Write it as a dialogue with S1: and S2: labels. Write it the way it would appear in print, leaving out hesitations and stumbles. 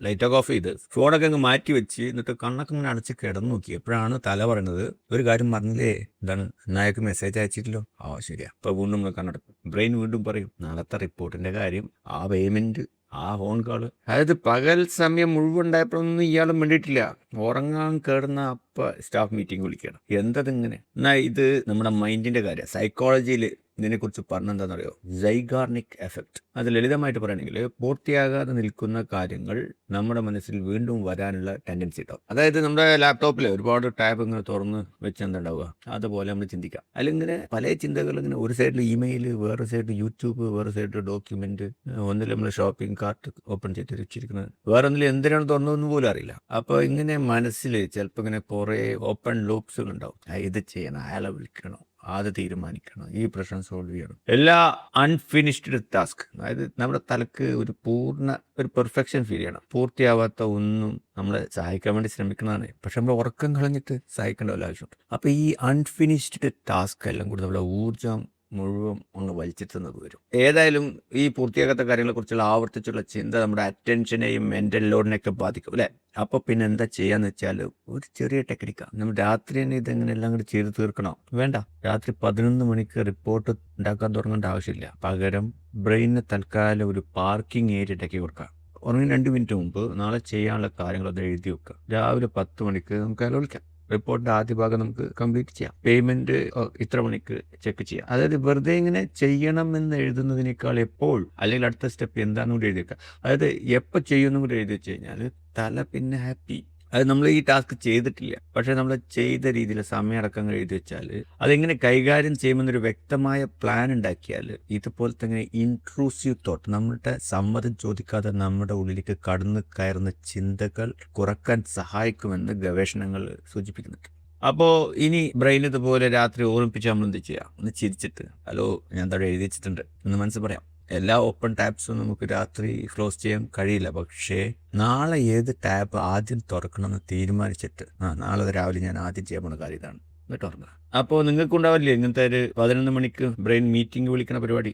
S1: ലൈറ്റൊക്കെ ഓഫ് ചെയ്ത് ഫോണൊക്കെ അങ്ങ് മാറ്റി വെച്ച് എന്നിട്ട് കണ്ണൊക്കെ ഇങ്ങനെ അടച്ച് കിടന്നു നോക്കി. എപ്പോഴാണ് തല പറയുന്നത്, ഒരു കാര്യം പറഞ്ഞില്ലേ, എന്താണ് നായക്ക് മെസ്സേജ് അയച്ചിട്ടില്ലോ. ശരിയാ. അപ്പൊ വീണ്ടും നമ്മൾ കണ്ണടക്കും. ബ്രെയിൻ വീണ്ടും പറയും നാളത്തെ റിപ്പോർട്ടിന്റെ കാര്യം, ആ പേയ്മെന്റ്, ആ ഫോൺ കോള്. അതായത് പകൽ സമയം മുഴുവൻ ഉണ്ടായപ്പോഴൊന്നും ഇയാളും വേണ്ടിയിട്ടില്ല. ഉറങ്ങാൻ കേടുന്ന അപ്പ സ്റ്റാഫ് മീറ്റിംഗ് വിളിക്കണം. എന്തതിങ്ങനെ. എന്നാ ഇത് നമ്മുടെ മൈൻഡിന്റെ കാര്യം. സൈക്കോളജിയിൽ ഇതിനെക്കുറിച്ച് പറഞ്ഞെന്താണെന്നറിയോ? Zeigarnik effect. അത് ലളിതമായിട്ട് പറയുകയാണെങ്കിൽ പൂർത്തിയാകാതെ നിൽക്കുന്ന കാര്യങ്ങൾ നമ്മുടെ മനസ്സിൽ വീണ്ടും വരാനുള്ള ടെൻഡൻസി ഉണ്ടാവും. അതായത് നമ്മുടെ ലാപ്ടോപ്പിൽ ഒരുപാട് ടാബ് ഇങ്ങനെ തുറന്ന് വെച്ച് എന്താണ്ടാവുക, അതുപോലെ നമ്മൾ ചിന്തിക്കാം. അല്ലെങ്കിൽ പല ചിന്തകൾ ഇങ്ങനെ, ഒരു സൈഡിൽ ഇമെയിൽ, വേറെ സൈഡിൽ യൂട്യൂബ്, വേറെ സൈഡിൽ ഡോക്യുമെന്റ്, ഒന്നിൽ നമ്മൾ ഷോപ്പിംഗ് കാർട്ട് ഓപ്പൺ ചെയ്ത് വെച്ചിരിക്കുന്നത്, വേറെ ഒന്നിൽ എന്തിനാണ് തുറന്നതെന്ന് പോലും അറിയില്ല. അപ്പോൾ ഇങ്ങനെ മനസ്സിൽ ചിലപ്പോൾ ഇങ്ങനെ കുറേ ഓപ്പൺ ലൂപ്സുകൾ ഉണ്ടാവും. ഇത് ചെയ്യണം, അയാളെ വിളിക്കണം, അത് തീരുമാനിക്കണം, ഈ പ്രശ്നം സോൾവ് ചെയ്യണം. എല്ലാ അൺഫിനിഷ്ഡ് ടാസ്ക്. അതായത് നമ്മുടെ തലക്ക് ഒരു പെർഫെക്ഷൻ ഫീൽ ചെയ്യണം. പൂർത്തിയാവാത്ത ഒന്നും നമ്മളെ സഹായിക്കാൻ വേണ്ടി ശ്രമിക്കുന്നതാണ്. പക്ഷെ നമ്മൾ ഉറക്കം കളഞ്ഞിട്ട് സഹായിക്കേണ്ട വല്ല ആവശ്യമുണ്ട്. അപ്പൊ ഈ അൺഫിനിഷ്ഡ് ടാസ്ക് എല്ലാം കൂടി നമ്മളെ ഊർജം മുഴുവൻ ഒന്ന് വലിച്ചെത്തുന്നത് വരും. ഏതായാലും ഈ പൂർത്തിയാകാത്ത കാര്യങ്ങളെ കുറിച്ചുള്ള ആവർത്തിച്ചുള്ള ചിന്ത നമ്മുടെ അറ്റൻഷനെയും മെന്റൽ ലോഡിനെയൊക്കെ ബാധിക്കും അല്ലെ. അപ്പൊ പിന്നെ എന്താ ചെയ്യാന്ന് വെച്ചാൽ, ഒരു ചെറിയ ടെക്നിക്കാണ്. നമ്മൾ രാത്രി തന്നെ ഇതെങ്ങനെ എല്ലാം കൂടി ചെയ്ത് തീർക്കണോ? വേണ്ട. രാത്രി 11 മണിക്ക് റിപ്പോർട്ട് ഉണ്ടാക്കാൻ തുടങ്ങേണ്ട ആവശ്യമില്ല. പകരം ബ്രെയിനിന് തൽക്കാലം ഒരു പാർക്കിംഗ് ഏരിയ ഉണ്ടാക്കി കൊടുക്കാം. ഉറങ്ങി 2 മിനിറ്റ് മുമ്പ് നാളെ ചെയ്യാനുള്ള കാര്യങ്ങളൊക്കെ എഴുതി വെക്കുക. രാവിലെ 10 മണിക്ക് നമുക്ക് അയാളെ വിളിക്കാം. റിപ്പോർട്ടിന്റെ ആദ്യ ഭാഗം നമുക്ക് കംപ്ലീറ്റ് ചെയ്യാം. പേയ്മെന്റ് ഇത്ര മണിക്ക് ചെക്ക് ചെയ്യാം. അതായത് വെറുതെ ഇങ്ങനെ ചെയ്യണമെന്ന് എഴുതുന്നതിനേക്കാൾ എപ്പോൾ, അല്ലെങ്കിൽ അടുത്ത സ്റ്റെപ്പ് എന്താണെന്ന് കൂടി എഴുതി വെക്കാം. അതായത് എപ്പോൾ ചെയ്യുമെന്നും കൂടി എഴുതി വെച്ച് കഴിഞ്ഞാൽ തല പിന്നെ ഹാപ്പി. അത് നമ്മൾ ഈ ടാസ്ക് ചെയ്തിട്ടില്ല, പക്ഷെ നമ്മൾ ചെയ്ത രീതിയിൽ സമയമടക്കം എഴുതി വെച്ചാൽ, അതെങ്ങനെ കൈകാര്യം ചെയ്യുമെന്നൊരു വ്യക്തമായ പ്ലാൻ ഉണ്ടാക്കിയാൽ, ഇതുപോലെ തന്നെ ഇൻട്രൂസീവ് തോട്ട്, നമ്മുടെ സമ്മതം ചോദിക്കാതെ നമ്മുടെ ഉള്ളിലേക്ക് കടന്നു കയറുന്ന ചിന്തകൾ കുറക്കാൻ സഹായിക്കുമെന്ന് ഗവേഷണങ്ങൾ സൂചിപ്പിക്കുന്നുണ്ട്. അപ്പോൾ ഇനി ബ്രെയിൻ ഇതുപോലെ രാത്രി ഓർമ്മിപ്പിച്ച് നമ്മൾ എന്ത് ചെയ്യാം? ഒന്ന് ചിരിച്ചിട്ട്, ഹലോ ഞാൻ എന്താ എഴുതി വെച്ചിട്ടുണ്ട് എന്ന് മനസ്സിൽ പറയാം. എല്ലാ ഓപ്പൺ ടാബ്സും നമുക്ക് രാത്രി ക്ലോസ് ചെയ്യാൻ കഴിയില്ല. പക്ഷേ നാളെ ഏത് ടാബ് ആദ്യം തുറക്കണമെന്ന് തീരുമാനിച്ചിട്ട്, നാളെ രാവിലെ ഞാൻ ആദ്യം ചെയ്യാൻ പോകുന്ന കാര്യം ഇതാണ്, എന്നിട്ട് ഉറങ്ങുക. അപ്പോൾ നിങ്ങൾക്ക് ഉണ്ടാവില്ലേ ഇങ്ങനത്തെ ഒരു 11 മണിക്ക് ബ്രെയിൻ മീറ്റിംഗ് വിളിക്കുന്ന പരിപാടി?